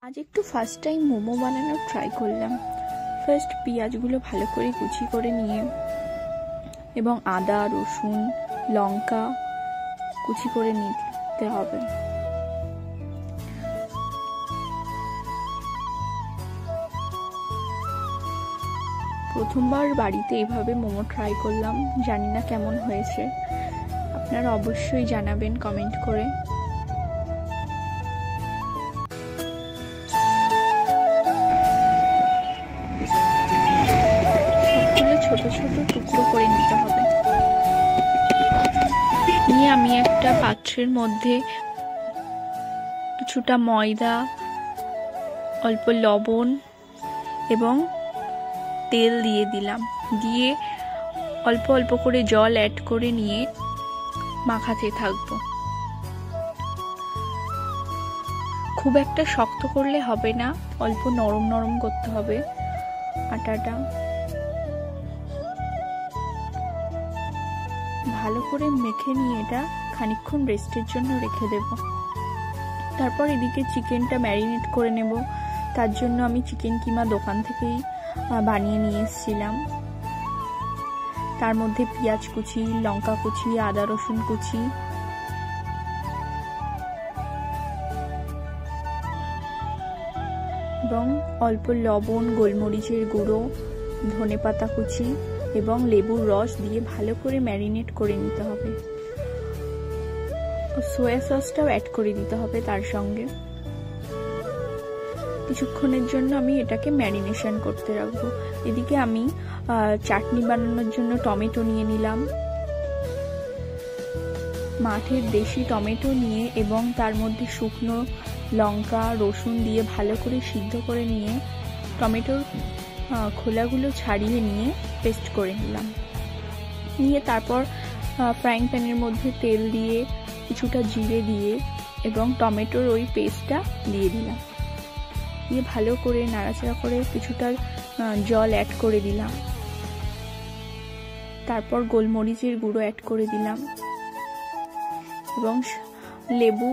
আজ একটু first time momo বানানোর ট্রাই করলাম। ফার্স্ট পেঁয়াজগুলো ভালো করে কুচি করে নিয়ে এবং আদা রসুন লঙ্কা কুচি করে নিতে হবে। প্রথমবার বাড়িতে এভাবে মোমো ট্রাই করলাম, জানি না কেমন হয়েছে, আপনারা অবশ্যই জানাবেন কমেন্ট করে। ছোট ছোট টুকরো করে নিতে হবে। নিয়ে আমি একটা পাত্রের মধ্যে কিছুটা ময়দা, অল্প লবণ এবং তেল দিয়ে দিলাম। দিয়ে অল্প অল্প করে জল অ্যাড করে নিয়ে মাখাতে থাকবো। খুব একটা শক্ত করলে হবে না, অল্প নরম নরম করতে হবে আটাটা। ভালো করে মেখে নিয়ে এটা খানিকক্ষণ রেস্টের জন্য রেখে দেব। তারপর এদিকে চিকেনটা ম্যারিনেট করে নেব। তার জন্য আমি চিকেন কিমা দোকান থেকেই বানিয়ে নিয়ে এসেছিলাম। তার মধ্যে পেঁয়াজ কুচি, লঙ্কা কুচি, আদা রসুন কুচি এবং অল্প লবণ, গোলমরিচের গুঁড়ো, ধনেপাতা কুচি এবং লেবুর রস দিয়ে ভালো করে ম্যারিনেট করে নিতে হবে। সোয়া সসটাও অ্যাড করে দিতে হবে তার সঙ্গে। কিছুক্ষণের জন্য আমি এটাকে ম্যারিনেশন করতে রাখবো। এদিকে আমি চাটনি বানানোর জন্য টমেটো নিয়ে নিলাম। মাঠের দেশি টমেটো নিয়ে এবং তার মধ্যে শুকনো লঙ্কা রসুন দিয়ে ভালো করে সিদ্ধ করে নিয়ে টমেটোর খোলাগুলো ছাড়িয়ে নিয়ে পেস্ট করে নিলাম। নিয়ে তারপর ফ্রাইং প্যানের মধ্যে তেল দিয়ে কিছুটা জিরে দিয়ে এবং টমেটোর ওই পেস্টটা দিয়ে দিলাম। দিয়ে ভালো করে নাড়াচাড়া করে কিছুটা জল অ্যাড করে দিলাম। তারপর গোলমরিচের গুঁড়ো অ্যাড করে দিলাম এবং লেবু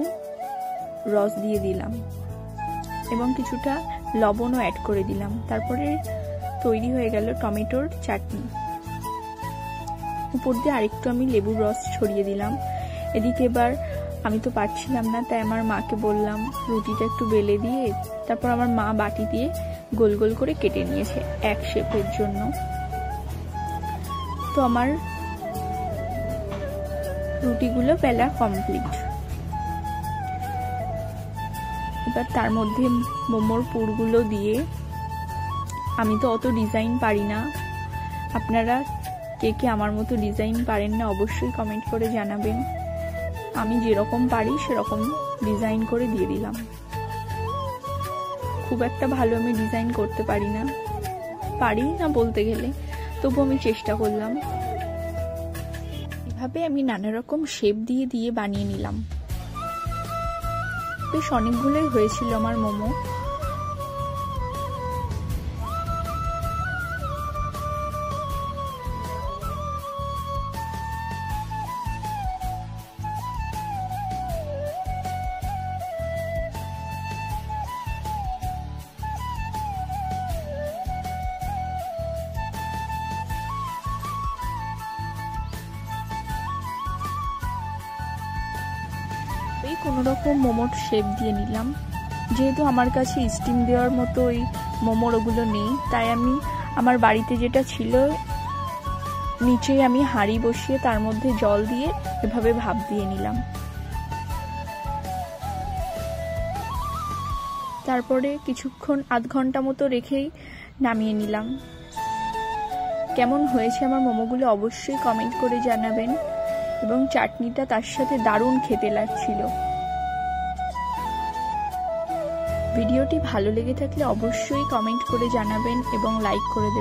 রস দিয়ে দিলাম এবং কিছুটা লবণও অ্যাড করে দিলাম। তারপরে তৈরি হয়ে গেল টমেটোর চাটনি। উপর দিয়ে আরেকটু আমি লেবুর রস ছড়িয়ে দিলাম। এদিকে এবার আমি তো পারছিলাম না, তাই আমার মাকে বললাম রুটিটা একটু বেলে দিয়ে। তারপর আমার মা বাটি দিয়ে গোল গোল করে কেটে নিয়েছে এক শেপের জন্য। তো আমার রুটিগুলো বেলা কমপ্লিট। এবার তার মধ্যে মোমোর পুরগুলো দিয়ে, আমি তো অত ডিজাইন পারি না, আপনারা কে কে আমার মতো ডিজাইন পারেন না অবশ্যই কমেন্ট করে জানাবেন। আমি যেরকম পারি সেরকম ডিজাইন করে দিয়ে দিলাম। খুব একটা ভালো আমি ডিজাইন করতে পারি না বলতে গেলে, তবু আমি চেষ্টা করলাম। এভাবে আমি নানা রকম শেপ দিয়ে দিয়ে বানিয়ে নিলাম। বেশ অনেকগুলোই হয়েছিল আমার মোমো। কোনো রকম মোমোর শেপ দিয়ে নিলাম। যেহেতু আমার কাছে স্টিম দেওয়ার মতো ওই মোমোর ওগুলো নেই, তাই আমি আমার বাড়িতে যেটা ছিল নিচে আমি হাঁড়ি বসিয়ে তার মধ্যে জল দিয়ে এভাবে ভাপ দিয়ে নিলাম। তারপরে কিছুক্ষণ আধ ঘন্টা মতো রেখেই নামিয়ে নিলাম। কেমন হয়েছে আমার মোমোগুলো অবশ্যই কমেন্ট করে জানাবেন এবং চাটনিটা তার সাথে দারুণ খেতে লাগছিল। ভিডিওটি ভালো লেগে থাকলে অবশ্যই কমেন্ট করে জানাবেন এবং লাইক করে দেবেন।